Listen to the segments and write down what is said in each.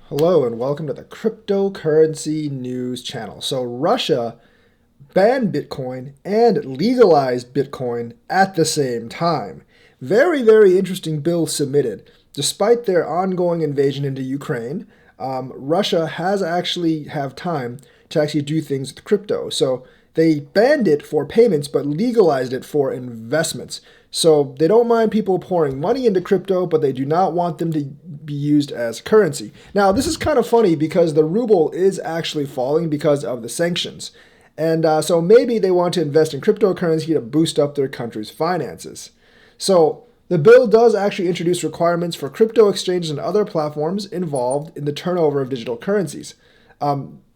Hello and welcome to the cryptocurrency news channel. So Russia banned Bitcoin and legalized Bitcoin at the same time. Very, very interesting bill submitted. Despite their ongoing invasion into Ukraine, Russia has actually have time to actually do things with crypto. So they banned it for payments, but legalized it for investments. So they don't mind people pouring money into crypto, but they do not want them to be used as currency. Now, this is kind of funny because the ruble is actually falling because of the sanctions. And so maybe they want to invest in cryptocurrency to boost up their country's finances. So the bill does actually introduce requirements for crypto exchanges and other platforms involved in the turnover of digital currencies.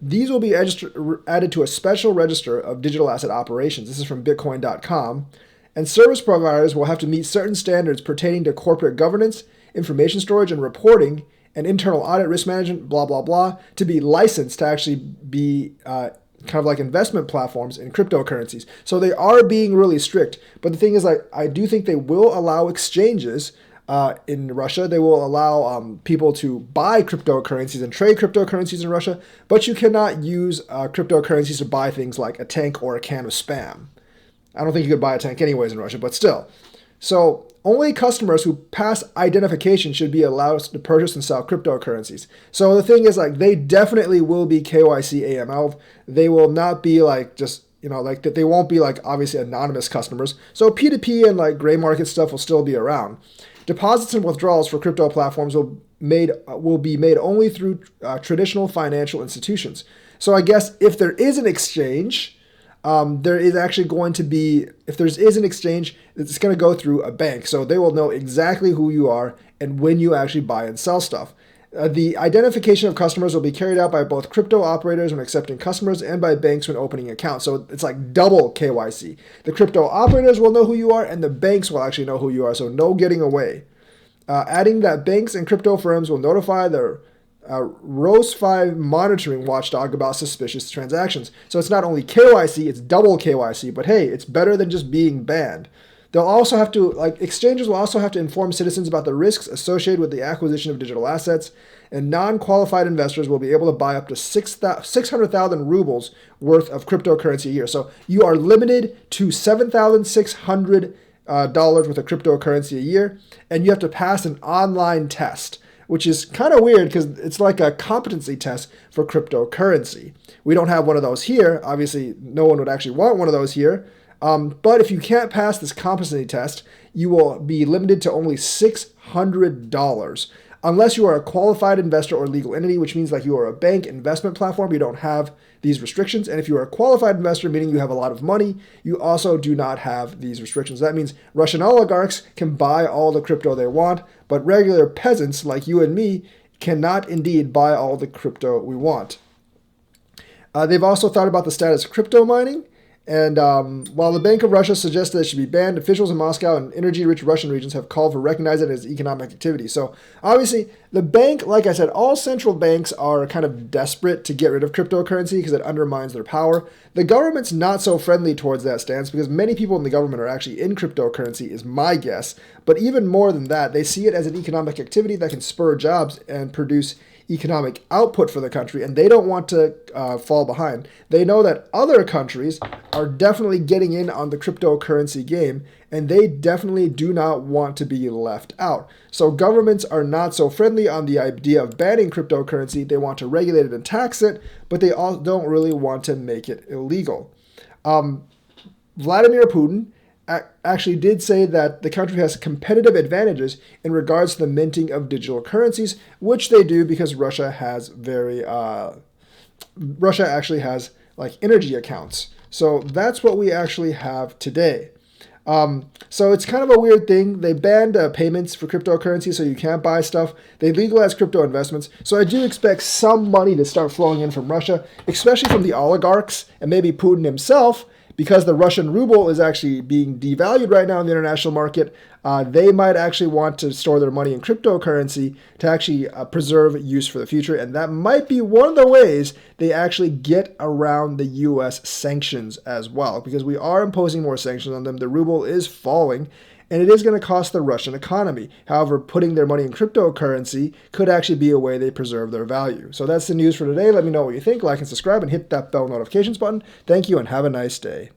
These will be added to a special register of digital asset operations. This is from Bitcoin.com. And service providers will have to meet certain standards pertaining to corporate governance, information storage and reporting, and internal audit, risk management, blah, blah, blah, to be licensed to actually be kind of like investment platforms in cryptocurrencies. So they are being really strict. But the thing is, I do think they will allow exchanges in Russia. They will allow people to buy cryptocurrencies and trade cryptocurrencies in Russia, but you cannot use cryptocurrencies to buy things like a tank or a can of Spam. I don't think you could buy a tank anyways in Russia, but still. So only customers who pass identification should be allowed to purchase and sell cryptocurrencies. So the thing is, like, they definitely will be KYC AML. They will not be like just, like that. They won't be like obviously anonymous customers. So P2P and like gray market stuff will still be around. Deposits and withdrawals for crypto platforms will be made only through traditional financial institutions. So I guess if there is an exchange, there is actually going to be, if there is an exchange, it's going to go through a bank. So they will know exactly who you are and when you actually buy and sell stuff. The identification of customers will be carried out by both crypto operators when accepting customers and by banks when opening accounts. So it's like double KYC. The crypto operators will know who you are and the banks will actually know who you are. So no getting away. Adding that banks and crypto firms will notify their ROS5 monitoring watchdog about suspicious transactions. So it's not only KYC, it's double KYC, but hey, it's better than just being banned. They'll also have to, exchanges will also have to inform citizens about the risks associated with the acquisition of digital assets, and non-qualified investors will be able to buy up to 600,000 rubles worth of cryptocurrency a year. So you are limited to $7,600 worth of cryptocurrency a year, and you have to pass an online test, which is kind of weird because it's like a competency test for cryptocurrency. We don't have one of those here. Obviously, no one would actually want one of those here. But if you can't pass this competency test, you will be limited to only $600. Unless you are a qualified investor or legal entity, which means like you are a bank investment platform, you don't have these restrictions. And if you are a qualified investor, meaning you have a lot of money, you also do not have these restrictions. That means Russian oligarchs can buy all the crypto they want, but regular peasants like you and me cannot indeed buy all the crypto we want. They've also thought about the status of crypto mining. And while the Bank of Russia suggests that it should be banned, officials in Moscow and energy-rich Russian regions have called for recognizing it as economic activity. So obviously, the bank, like I said, all central banks are kind of desperate to get rid of cryptocurrency because it undermines their power. The government's not so friendly towards that stance because many people in the government are actually in cryptocurrency, is my guess. But even more than that, they see it as an economic activity that can spur jobs and produce economic output for the country, and they don't want to fall behind. They know that other countries are definitely getting in on the cryptocurrency game, and they definitely do not want to be left out. So governments are not so friendly on the idea of banning cryptocurrency. They want to regulate it and tax it, but they all don't really want to make it illegal. Vladimir Putin actually did say that the country has competitive advantages in regards to the minting of digital currencies, which they do because Russia actually has like energy accounts. So that's what we actually have today. So it's kind of a weird thing. They banned payments for cryptocurrency, so you can't buy stuff. They legalized crypto investments. So I do expect some money to start flowing in from Russia, especially from the oligarchs and maybe Putin himself, because the Russian ruble is actually being devalued right now in the international market. They might actually want to store their money in cryptocurrency to actually preserve use for the future. And that might be one of the ways they actually get around the U.S. sanctions as well, because we are imposing more sanctions on them. The ruble is falling. and it is going to cost the Russian economy. However, putting their money in cryptocurrency could actually be a way they preserve their value. So that's the news for today. Let me know what you think. Like and subscribe and hit that bell notifications button. Thank you and have a nice day.